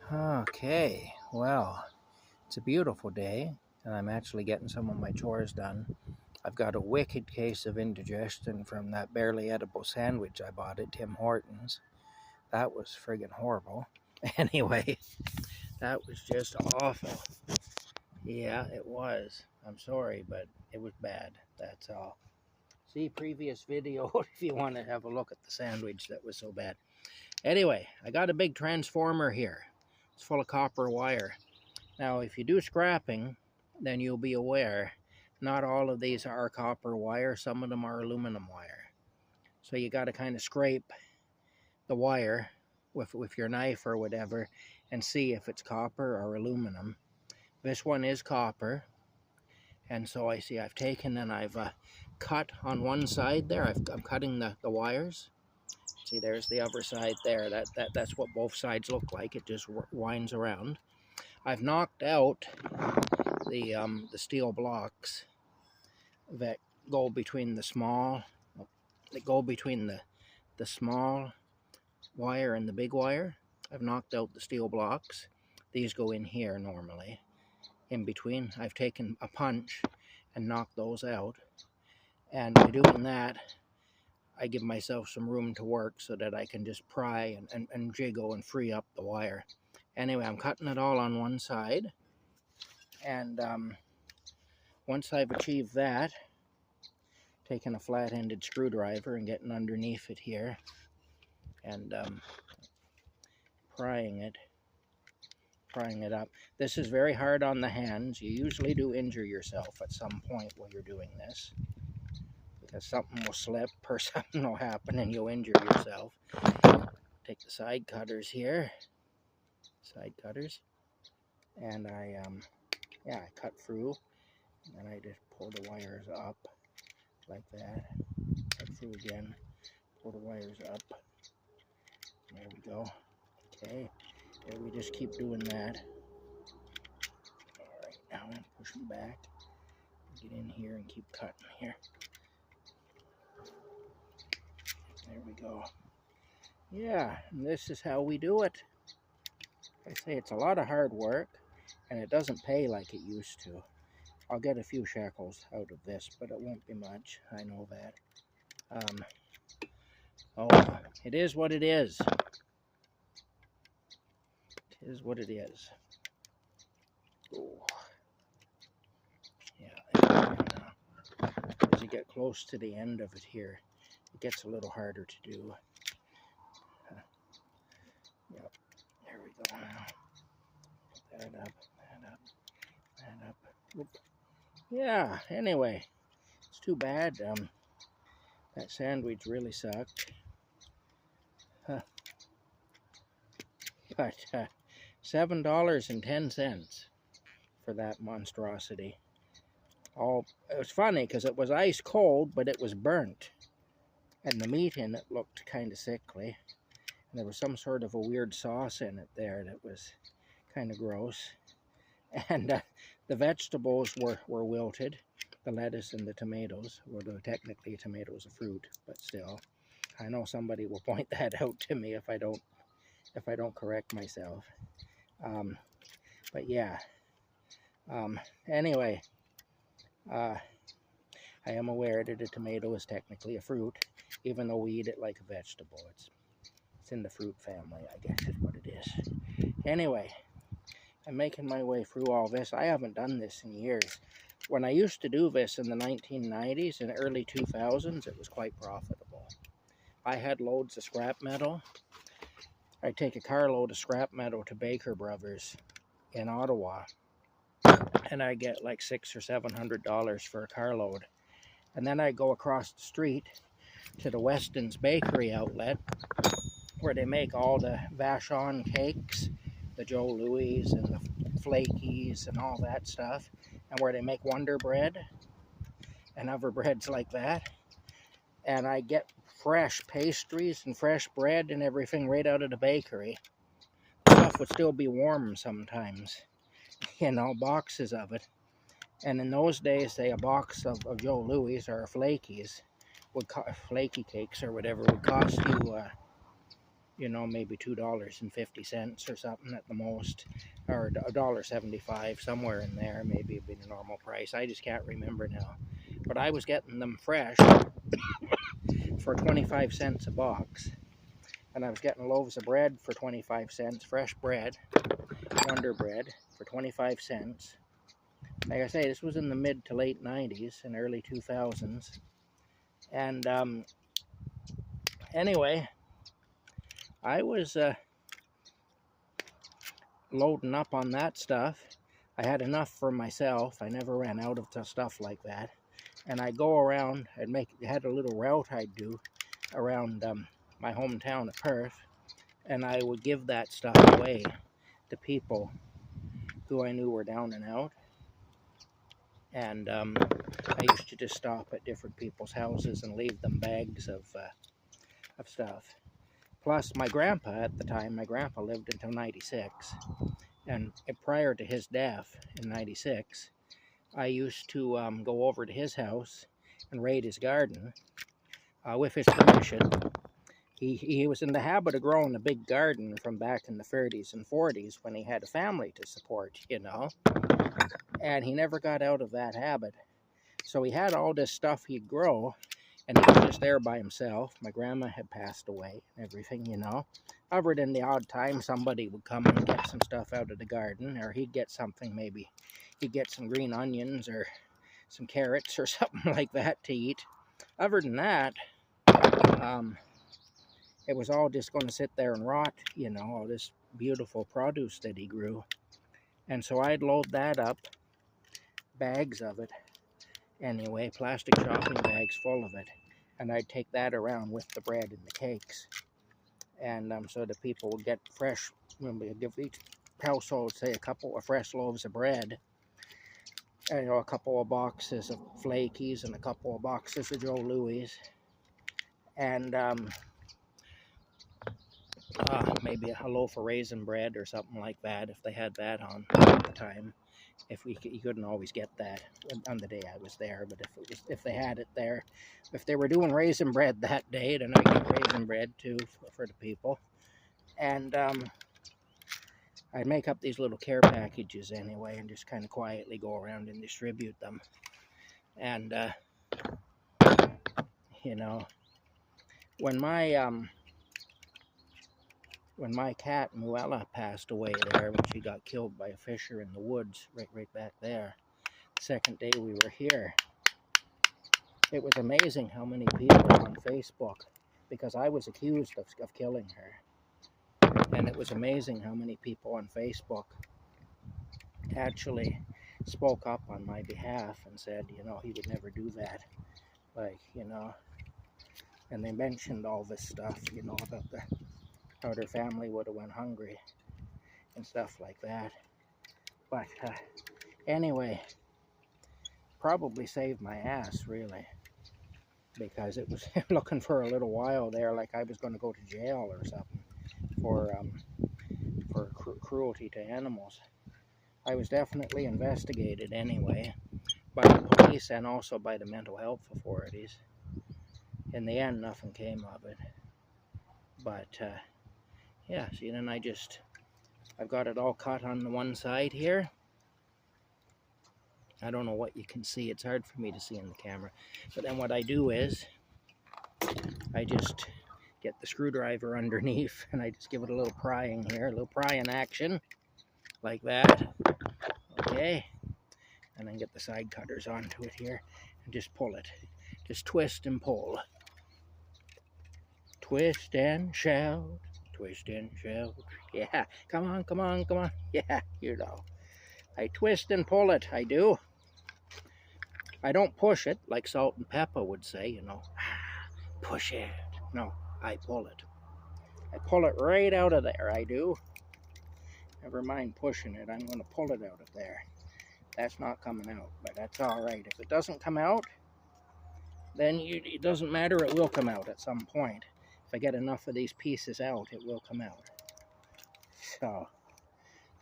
Okay, well, it's a beautiful day, and I'm actually getting some of my chores done. I've got a wicked case of indigestion from that barely edible sandwich I bought at Tim Hortons. That was friggin' horrible. Anyway, that was just awful. Yeah, it was. I'm sorry, but it was bad. That's all. See previous video if you want to have a look at the sandwich that was so bad. Anyway, I got a big transformer here. It's full of copper wire. Now, if you do scrapping, then you'll be aware not all of these are copper wire. Some of them are aluminum wire. So you got to kind of scrape the wire with your knife or whatever and see if it's copper or aluminum. This one is copper. And so I've taken and I've cut on one side there. I'm cutting the wires. See, there's the other side there. That's what both sides look like. It just winds around. I've knocked out the steel blocks that go between the small small wire and the big wire. I've knocked out the steel blocks. These go in here normally. In between, I've taken a punch and knocked those out. And by doing that, I give myself some room to work so that I can just pry and jiggle and free up the wire. Anyway, I'm cutting it all on one side. And once I've achieved that, taking a flat-ended screwdriver and getting underneath it here and prying it up. This is very hard on the hands. You usually do injure yourself at some point while you're doing this, because something will slip or something will happen and you'll injure yourself. Take the side cutters here, and I cut through, and I just pull the wires up like that. Cut through again, pull the wires up. There we go. Okay, and we just keep doing that. All right, now I'm pushing back. Get in here and keep cutting here. There we go. Yeah, and this is how we do it. I say it's a lot of hard work, and it doesn't pay like it used to. I'll get a few shekels out of this, but it won't be much. I know that. It is what it is. It is what it is. Oh. Yeah. As you get close to the end of it here, it gets a little harder to do. Yep. There we go now. That up. Oop. Yeah, anyway, it's too bad. That sandwich really sucked. But $7.10 for that monstrosity. It was funny because it was ice cold, but it was burnt. And the meat in it looked kind of sickly. And there was some sort of a weird sauce in it there that was kind of gross. And the vegetables were wilted. The lettuce and the tomatoes, although technically tomatoes a fruit, but still. I know somebody will point that out to me if I don't correct myself. But yeah. Anyway, I am aware that a tomato is technically a fruit, even though we eat it like a vegetable. It's in the fruit family, I guess is what it is. Anyway, I'm making my way through all this. I haven't done this in years. When I used to do this in the 1990s and early 2000s, it was quite profitable. I had loads of scrap metal. I'd take a carload of scrap metal to Baker Brothers in Ottawa, and I'd get like $600 or $700 for a carload. And then I'd go across the street to the Weston's Bakery outlet, where they make all the Vachon cakes, the Joe Louis and the Flakies and all that stuff, and where they make Wonder Bread and other breads like that. And I get fresh pastries and fresh bread and everything right out of the bakery. The stuff would still be warm sometimes, boxes of it. And in those days, say a box of Joe Louis or Flakies, flaky cakes or whatever, would cost you you know, maybe $2.50 or something at the most, or $1.75, somewhere in there. Maybe it'd be the normal price. I just can't remember now. But I was getting them fresh for 25 cents a box. And I was getting loaves of bread for 25 cents, fresh bread, Wonder Bread, for 25 cents. Like I say, this was in the mid to late 90s and early 2000s. And anyway, I was loading up on that stuff. I had enough for myself. I never ran out of stuff like that. And I'd go around and had a little route I'd do around my hometown of Perth, and I would give that stuff away to people who I knew were down and out. And I used to just stop at different people's houses and leave them bags of stuff. Plus, my grandpa at the time, my grandpa lived until 96, and prior to his death in 96, I used to go over to his house and raid his garden with his permission. He was in the habit of growing a big garden from back in the 30s and 40s when he had a family to support, you know. And he never got out of that habit. So he had all this stuff he'd grow, and he was just there by himself. My grandma had passed away and everything, you know. Other than the odd time somebody would come and get some stuff out of the garden, or he'd get something, maybe he'd get some green onions or some carrots or something like that to eat. Other than that, it was all just going to sit there and rot, you know, all this beautiful produce that he grew. And so I'd load that up, bags of it, anyway, plastic shopping bags full of it, and I'd take that around with the bread and the cakes. And so the people would get fresh, when we give each household, say, a couple of fresh loaves of bread, and, you know, a couple of boxes of Flakies and a couple of boxes of Joe Louis, and maybe a loaf of raisin bread or something like that, if they had that on at the time. You couldn't always get that on the day I was there, but if they had it there, if they were doing raisin bread that day, then I got raisin bread too for the people. And I'd make up these little care packages anyway, and just kind of quietly go around and distribute them. And you know, when my cat Muella passed away there, when she got killed by a fisher in the woods right back there, the second day we were here, it was amazing how many people on Facebook, because I was accused of killing her, and it was amazing how many people on Facebook actually spoke up on my behalf and said, you know, he would never do that, like, you know. And they mentioned all this stuff, you know, about how their family would have went hungry and stuff like that. But anyway, probably saved my ass, really, because it was looking for a little while there like I was going to go to jail or something for cruelty to animals. I was definitely investigated anyway by the police and also by the mental health authorities. In the end, nothing came of it. But yeah, see, then I've got it all cut on the one side here. I don't know what you can see. It's hard for me to see in the camera. But then what I do is I just get the screwdriver underneath and I just give it a little prying here, a little prying action like that. Okay. And then get the side cutters onto it here and just pull it. Just twist and pull. Twist and shout. Twist and shout. Yeah. Come on, come on, come on. Yeah, you know. I twist and pull it. I do. I don't push it like Salt and Pepper would say, you know. Push it. No, I pull it. I pull it right out of there, I do. Never mind pushing it, I'm going to pull it out of there. That's not coming out, but that's all right. If it doesn't come out, then it doesn't matter, it will come out at some point. If I get enough of these pieces out, it will come out. So,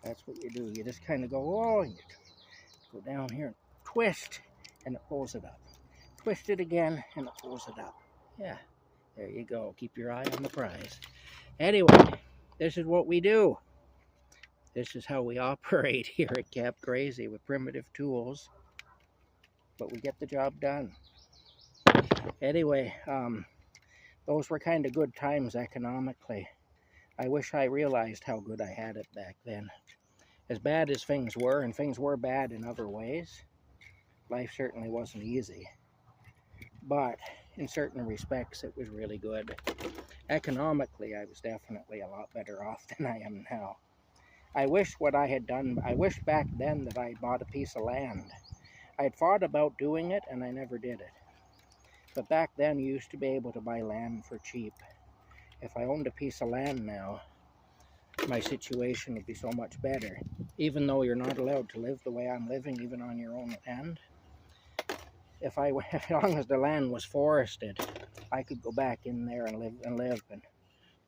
that's what you do. You just kind of go, oh, and you go down here and twist, and it pulls it up. Twist it again, and it pulls it up. Yeah, There you go. Keep your eye on the prize. Anyway, this is what we do. This is how we operate here at Cap Crazy with primitive tools, but we get the job done. Anyway, those were kind of good times economically. I wish I realized how good I had it back then. As bad as things were, and things were bad in other ways, life certainly wasn't easy. But in certain respects, it was really good. Economically, I was definitely a lot better off than I am now. I wish back then that I bought a piece of land. I had thought about doing it, and I never did it. But back then, you used to be able to buy land for cheap. If I owned a piece of land now, my situation would be so much better. Even though you're not allowed to live the way I'm living, even on your own land, as long as the land was forested, I could go back in there and live, and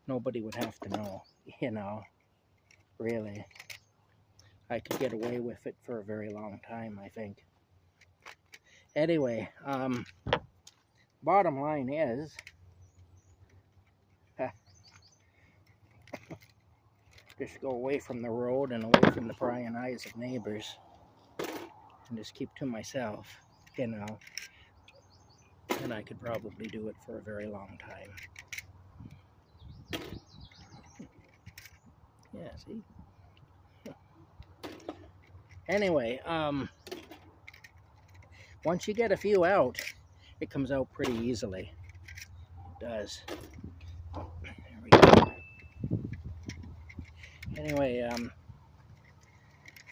nobody would have to know, really. I could get away with it for a very long time, I think. Anyway, bottom line is, just go away from the road and away from the prying eyes of neighbors, and just keep to myself, and I could probably do it for a very long time. Yeah, see? Anyway, once you get a few out, it comes out pretty easily. It does. There we go. Anyway,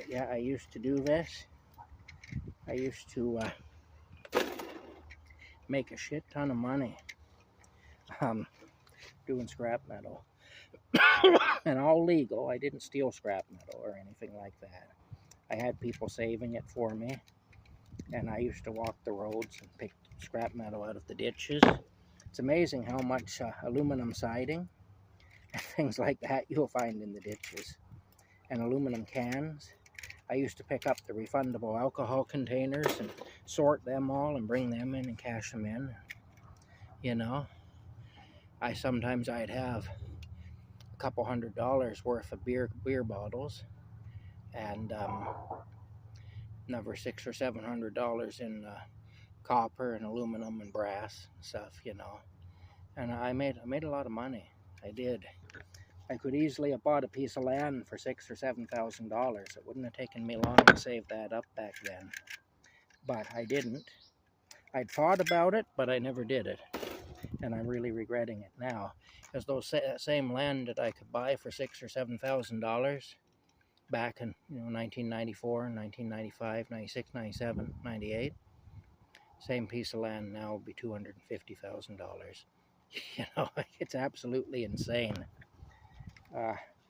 yeah, I used to do this. I used to make a shit ton of money doing scrap metal. And all legal. I didn't steal scrap metal or anything like that. I had people saving it for me, and I used to walk the roads and pick scrap metal out of the ditches. It's amazing how much aluminum siding and things like that you'll find in the ditches, and aluminum cans. I used to pick up the refundable alcohol containers and sort them all and bring them in and cash them in. Sometimes I'd have a couple $100 worth of beer bottles, and another $600 or $700 in copper and aluminum and brass and stuff, And I made a lot of money. I did. I could easily have bought a piece of land for $6,000 or $7,000. It wouldn't have taken me long to save that up back then, but I didn't. I'd thought about it, but I never did it, and I'm really regretting it now. Because those same land that I could buy for $6,000 or $7,000 back in 1994, 1995, 96, 97, 98, same piece of land now will be $250,000. It's absolutely insane.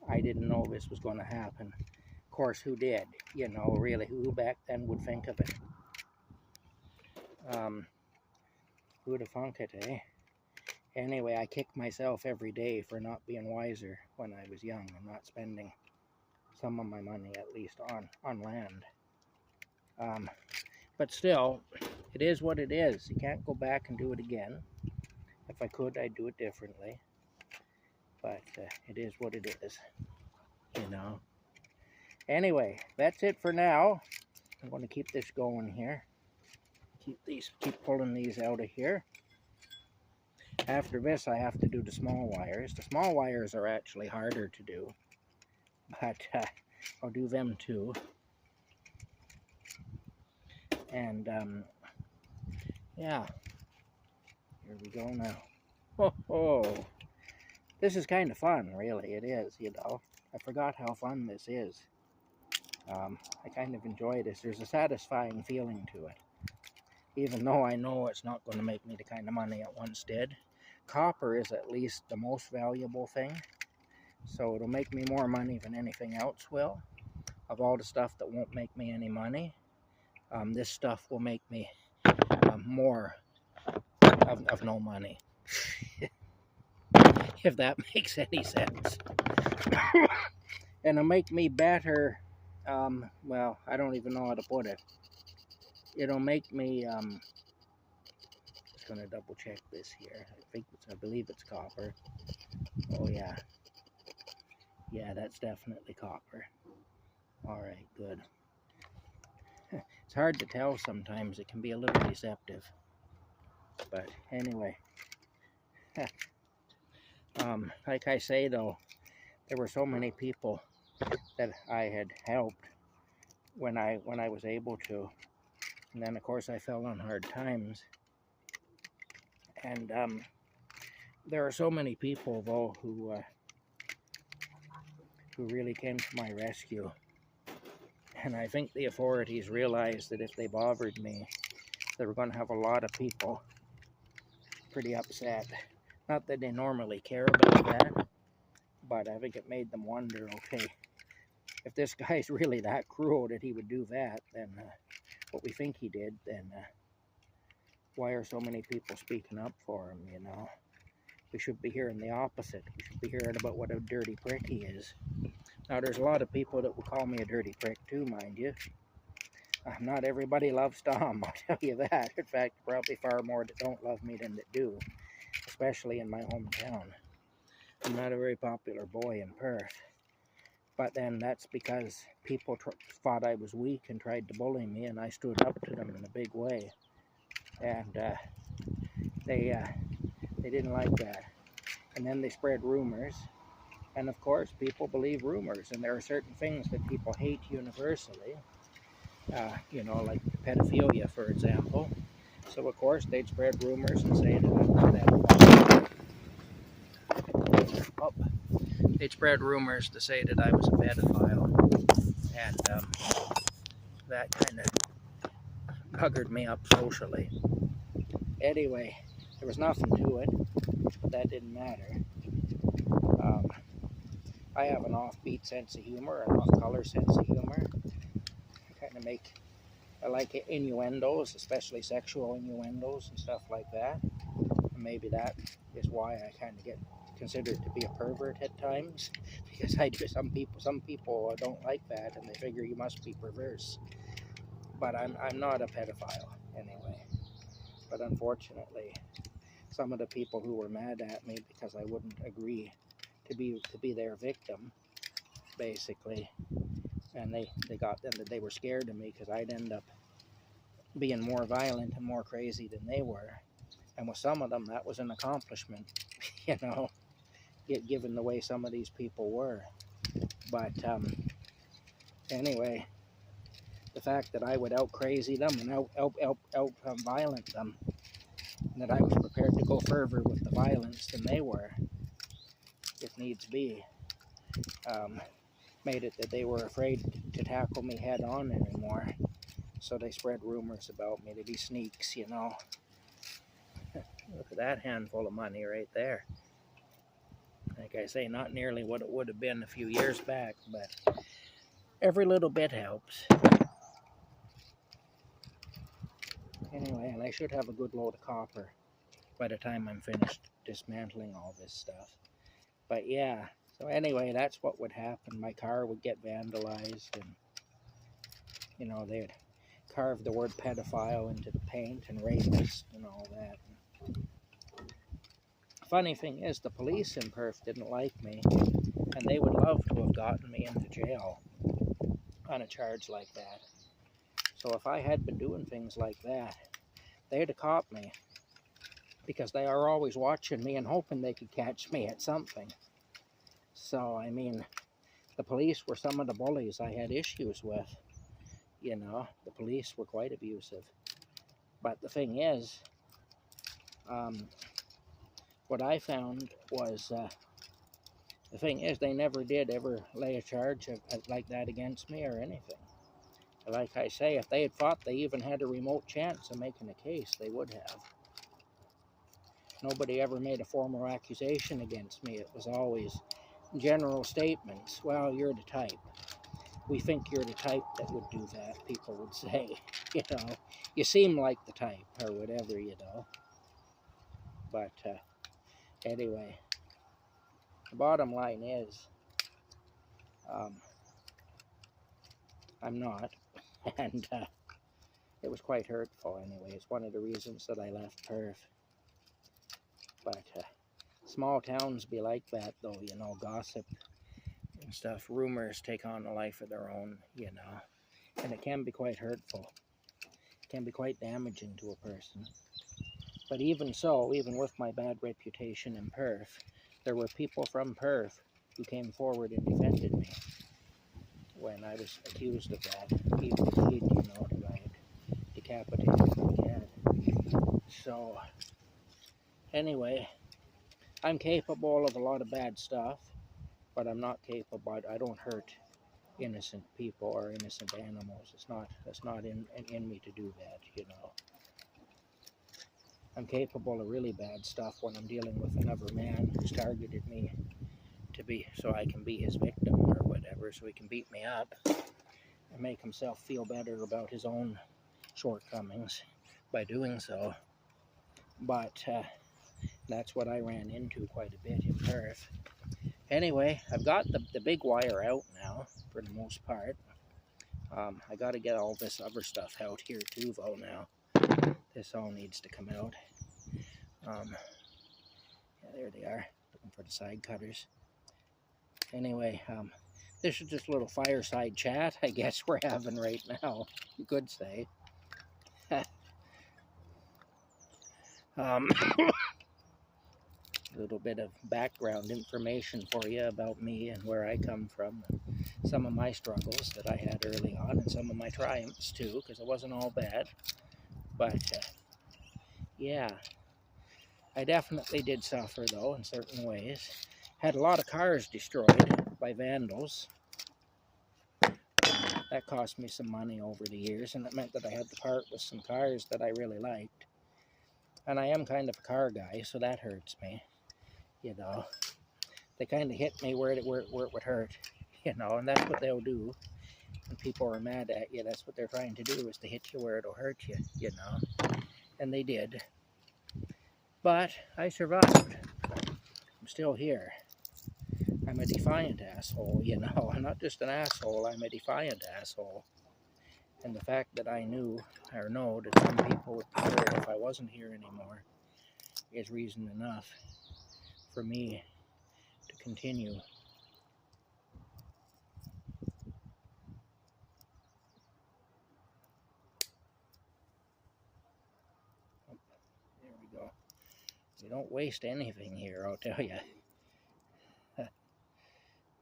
I didn't know this was going to happen. Of course, who did? Really, who back then would think of it? Who'd have thunk it, eh? Anyway, I kick myself every day for not being wiser when I was young and not spending some of my money, at least, on land. But still, it is what it is. You can't go back and do it again. If I could, I'd do it differently. But it is what it is, Anyway, that's it for now. I'm going to keep this going here. Keep pulling these out of here. After this, I have to do the small wires. The small wires are actually harder to do, but I'll do them too. And yeah, here we go now. Oh, this is kind of fun, really. It is, I forgot how fun this is. I kind of enjoy this. There's a satisfying feeling to it, even though I know it's not going to make me the kind of money it once did. Copper is at least the most valuable thing, so it'll make me more money than anything else will. Of all the stuff that won't make me any money, this stuff will make me more of no money. If that makes any sense. And it'll make me better, well, I don't even know how to put it. It'll make me just going to double check this here. I believe it's copper. Oh yeah. Yeah, that's definitely copper. All right, good. It's hard to tell sometimes. It can be a little deceptive. But anyway, like I say though, there were so many people that I had helped when I was able to, and then of course I fell on hard times. And there are so many people though who really came to my rescue, and I think the authorities realized that if they bothered me, they were going to have a lot of people pretty upset. Not that they normally care about that, but I think it made them wonder, okay, if this guy's really that cruel that he would do that, then what we think he did, then why are so many people speaking up for him, you know? We should be hearing the opposite. We should be hearing about what a dirty prick he is. Now, there's a lot of people that will call me a dirty prick too, mind you. Not everybody loves Tom, I'll tell you that. In fact, probably far more that don't love me than that do, especially in my hometown. I'm not a very popular boy in Perth. But then that's because people thought I was weak and tried to bully me, and I stood up to them in a big way. And they didn't like that. And then they spread rumors. And of course, people believe rumors, and there are certain things that people hate universally. You know, like pedophilia, for example. So of course, they'd spread rumors and say that I was a pedophile. Oh, they'd spread rumors to say that I was a pedophile, and that kind of buggered me up socially. Anyway, there was nothing to it, but that didn't matter. I have an offbeat sense of humor, an off-color sense of humor. I like innuendos, especially sexual innuendos and stuff like that. And maybe that is why I kind of get considered to be a pervert at times, because I do. Some people don't like that, and they figure you must be perverse. But I'm not a pedophile anyway. But unfortunately, some of the people who were mad at me because I wouldn't agree to be their victim, basically, and they were scared of me because I'd end up being more violent and more crazy than they were. And with some of them, that was an accomplishment, you know, given the way some of these people were. But anyway, the fact that I would out crazy them and out violent them, and that I was prepared to go further with the violence than they were, if needs be, made it that they were afraid to tackle me head on anymore. So they spread rumors about me to be sneaks, you know. Look at that handful of money right there. Like I say, not nearly what it would have been a few years back, but every little bit helps. Anyway, and I should have a good load of copper by the time I'm finished dismantling all this stuff. But yeah, so anyway, that's what would happen. My car would get vandalized, and you know, they'd carve the word pedophile into the paint and rapist and all that. Funny thing is, the police in Perth didn't like me, and they would love to have gotten me into jail on a charge like that. So if I had been doing things like that, they'd have caught me, because they are always watching me and hoping they could catch me at something. So, I mean, the police were some of the bullies I had issues with. You know, the police were quite abusive. But the thing is, what I found was, the thing is, they never did ever lay a charge like that against me or anything. Like I say, if they had thought they even had a remote chance of making a case, they would have. Nobody ever made a formal accusation against me. It was always general statements. Well, you're the type. We think you're the type that would do that, people would say. You know, you seem like the type, or whatever, you know. But anyway, the bottom line is, I'm not. And it was quite hurtful anyway. It's one of the reasons that I left Perth. But small towns be like that, though, you know, gossip and stuff. Rumors take on a life of their own, you know, and it can be quite hurtful. It can be quite damaging to a person. But even so, even with my bad reputation in Perth, there were people from Perth who came forward and defended me when I was accused of that evil deed, you know, that I had decapitated my cat. So, anyway, I'm capable of a lot of bad stuff, but I'm not capable, I don't hurt innocent people or innocent animals. That's not in me to do that, you know. I'm capable of really bad stuff when I'm dealing with another man who's targeted me so I can be his victim or whatever, so he can beat me up and make himself feel better about his own shortcomings by doing so. But that's what I ran into quite a bit in Perth. Anyway, I've got the big wire out now for the most part. I got to get all this other stuff out here too, though. Now this all needs to come out. Yeah, there they are, looking for the side cutters. Anyway, this is just a little fireside chat, I guess, we're having right now, you could say. A little bit of background information for you about me and where I come from, and some of my struggles that I had early on, and some of my triumphs too, because it wasn't all bad. But yeah, I definitely did suffer, though, in certain ways. Had a lot of cars destroyed by vandals. That cost me some money over the years, and it meant that I had to part with some cars that I really liked. And I am kind of a car guy, so that hurts me, you know. They kind of hit me where it would hurt, you know, and that's what they'll do. When people are mad at you, that's what they're trying to do, is to hit you where it'll hurt you, you know. And they did. But I survived. I'm still here. I'm a defiant asshole, you know. I'm not just an asshole, I'm a defiant asshole. And the fact that I knew, or know, that some people would prefer it if I wasn't here anymore is reason enough for me to continue. Oh, there we go. You don't waste anything here, I'll tell you.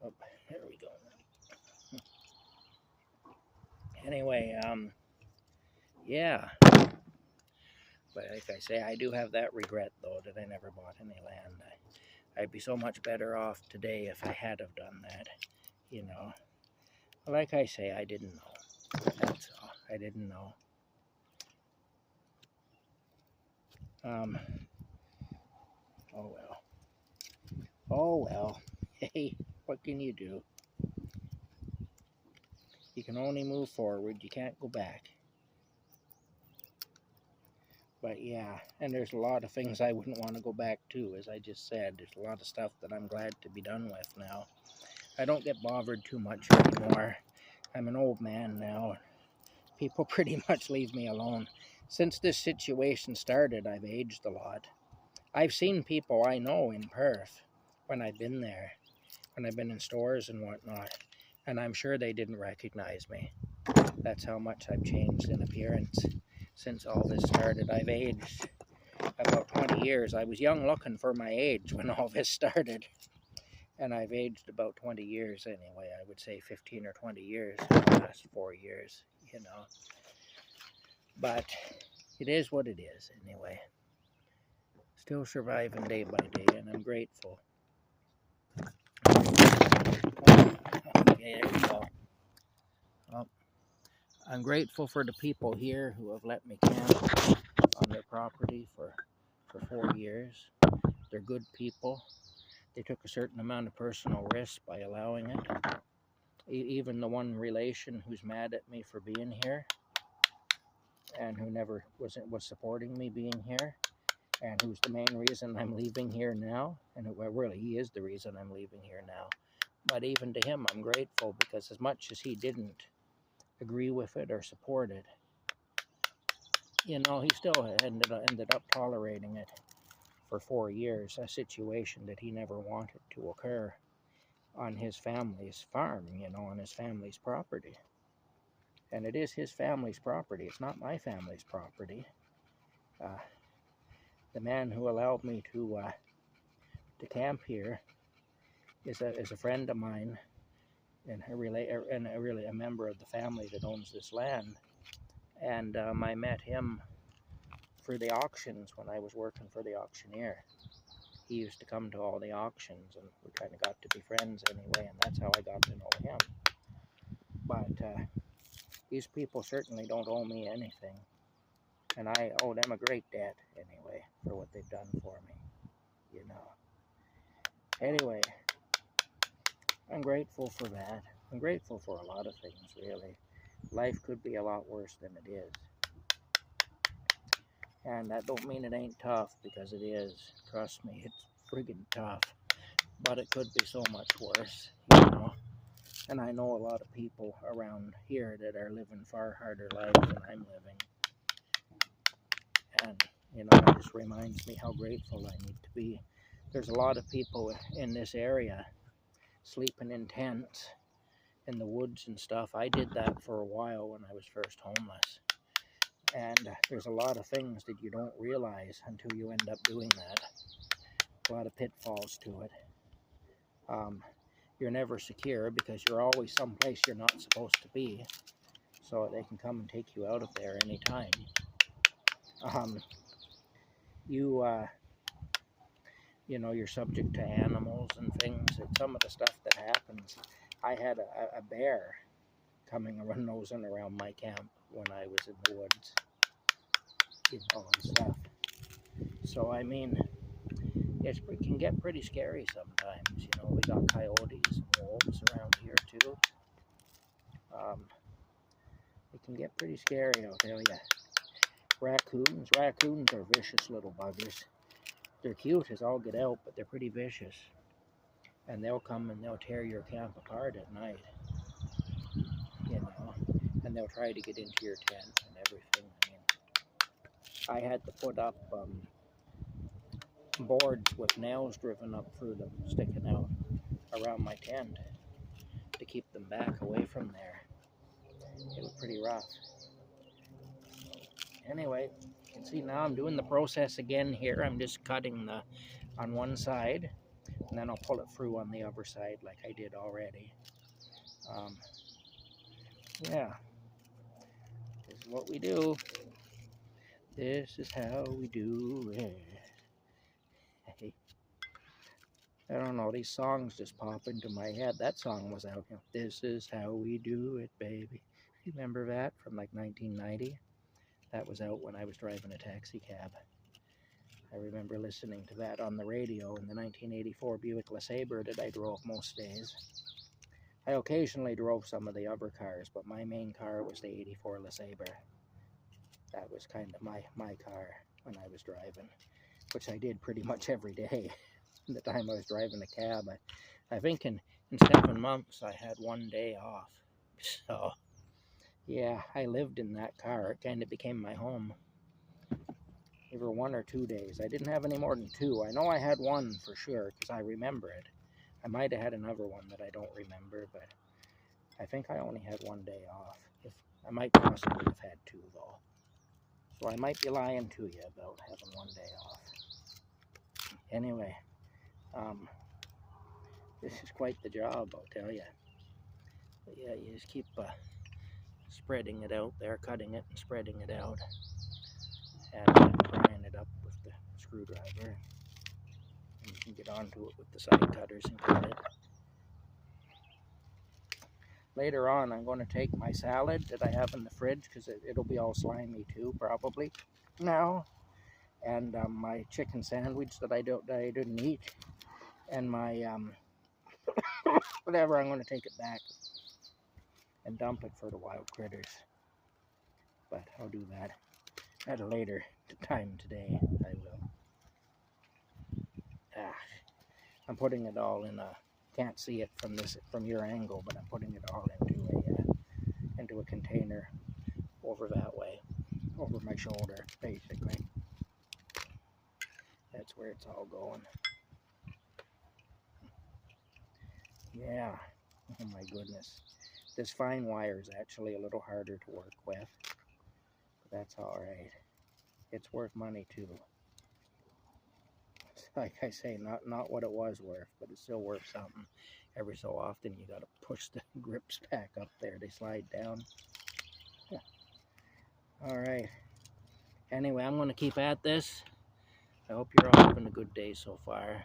Oh, there we go. Anyway, yeah. But like I say, I do have that regret, though, that I never bought any land. I'd be so much better off today if I had have done that, you know. Like I say, I didn't know. That's all. I didn't know. Oh well. Oh well. Hey, what can you do? You can only move forward. You can't go back. But yeah, and there's a lot of things I wouldn't want to go back to, as I just said. There's a lot of stuff that I'm glad to be done with now. I don't get bothered too much anymore. I'm an old man now. People pretty much leave me alone. Since this situation started, I've aged a lot. I've seen people I know in Perth when I've been there, when I've been in stores and whatnot, and I'm sure they didn't recognize me. That's how much I've changed in appearance since all this started. I've aged about 20 years. I was young looking for my age when all this started, and I've aged about 20 years anyway. I would say 15 or 20 years in the last 4 years, you know. But it is what it is anyway. Still surviving day by day, and I'm grateful. Okay, there we go. Well, I'm grateful for the people here who have let me camp on their property for 4 years. They're good people. They took a certain amount of personal risk by allowing it. Even the one relation who's mad at me for being here and who never was supporting me being here, and who's the main reason I'm leaving here now, and really he is the reason I'm leaving here now. But even to him I'm grateful, because as much as he didn't agree with it or support it, you know, he still ended up tolerating it for 4 years a situation that he never wanted to occur on his family's farm, on his family's property. And it is his family's property. It's not my family's property. The man who allowed me to camp here is a friend of mine, and a member of the family that owns this land. And I met him for the auctions when I was working for the auctioneer. He used to come to all the auctions, and we kind of got to be friends anyway, and that's how I got to know him. But these people certainly don't owe me anything, and I owe them a great debt anyway for what they've done for me, Anyway, I'm grateful for that. I'm grateful for a lot of things, really. Life could be a lot worse than it is. And that don't mean it ain't tough, because it is. Trust me, it's friggin' tough. But it could be so much worse, And I know a lot of people around here that are living far harder lives than I'm living. And, it just reminds me how grateful I need to be. There's a lot of people in this area sleeping in tents in the woods and stuff. I did that for a while when I was first homeless. And there's a lot of things that you don't realize until you end up doing that. A lot of pitfalls to it. You're never secure because you're always someplace you're not supposed to be. So they can come and take you out of there anytime. You're subject to animals and things. And some of the stuff that happens. I had a bear nosing around my camp when I was in the woods, and stuff. So, it can get pretty scary sometimes. We got coyotes and wolves around here too. It can get pretty scary, I'll tell you. Raccoons are vicious little buggers. They're cute as all get out, but they're pretty vicious. And they'll come and they'll tear your camp apart at night. And they'll try to get into your tent and everything. I had to put up boards with nails driven up through them, sticking out around my tent to keep them back away from there. It was pretty rough. Anyway, you can see now I'm doing the process again here. I'm just cutting on one side, and then I'll pull it through on the other side like I did already. Yeah, this is what we do. This is how we do it. Hey. I don't know, these songs just pop into my head. That song was out, This Is How We Do It, Baby. You remember that from like 1990? That was out when I was driving a taxi cab. I remember listening to that on the radio in the 1984 Buick LeSabre that I drove most days. I occasionally drove some of the other cars, but my main car was the 84 LeSabre. That was kind of my car when I was driving, which I did pretty much every day. The time I was driving a cab, I think in 7 months I had 1 day off. So, yeah, I lived in that car. It kind of became my home. Either 1 or 2 days. I didn't have any more than 2. I know I had 1 for sure because I remember it. I might have had another one that I don't remember, but I think I only had 1 day off. I might possibly have had 2 though. So I might be lying to you about having 1 day off. Anyway, this is quite the job, I'll tell you. But yeah, you just keep spreading it out there, cutting it and spreading it out, and prying it up with the screwdriver. And you can get onto it with the side cutters and cut it. Later on, I'm going to take my salad that I have in the fridge, because it'll be all slimy too, probably, now. And my chicken sandwich that I didn't eat. And my, whatever, I'm going to take it back and dump it for the wild critters. But I'll do that at a later time today. I will. I'm putting it all in can't see it from your angle, but I'm putting it all into a container over that way, over my shoulder, basically. That's where where it's all going. Yeah, oh my goodness. This fine wire is actually a little harder to work with, but that's all right. It's worth money too. Like I say, not what it was worth, but it's still worth something. Every so often you gotta push the grips back up there. They slide down. Yeah. All right. Anyway, I'm gonna keep at this. I hope you're all having a good day so far.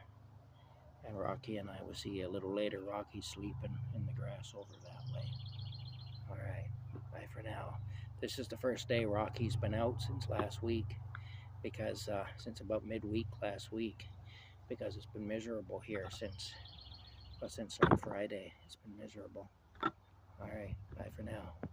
And Rocky and I will see you a little later. Rocky's sleeping in the grass over that way. All right. Bye for now. This is the first day Rocky's been out since last week, because since about midweek last week, because it's been miserable here since like Friday. It's been miserable. All right. Bye for now.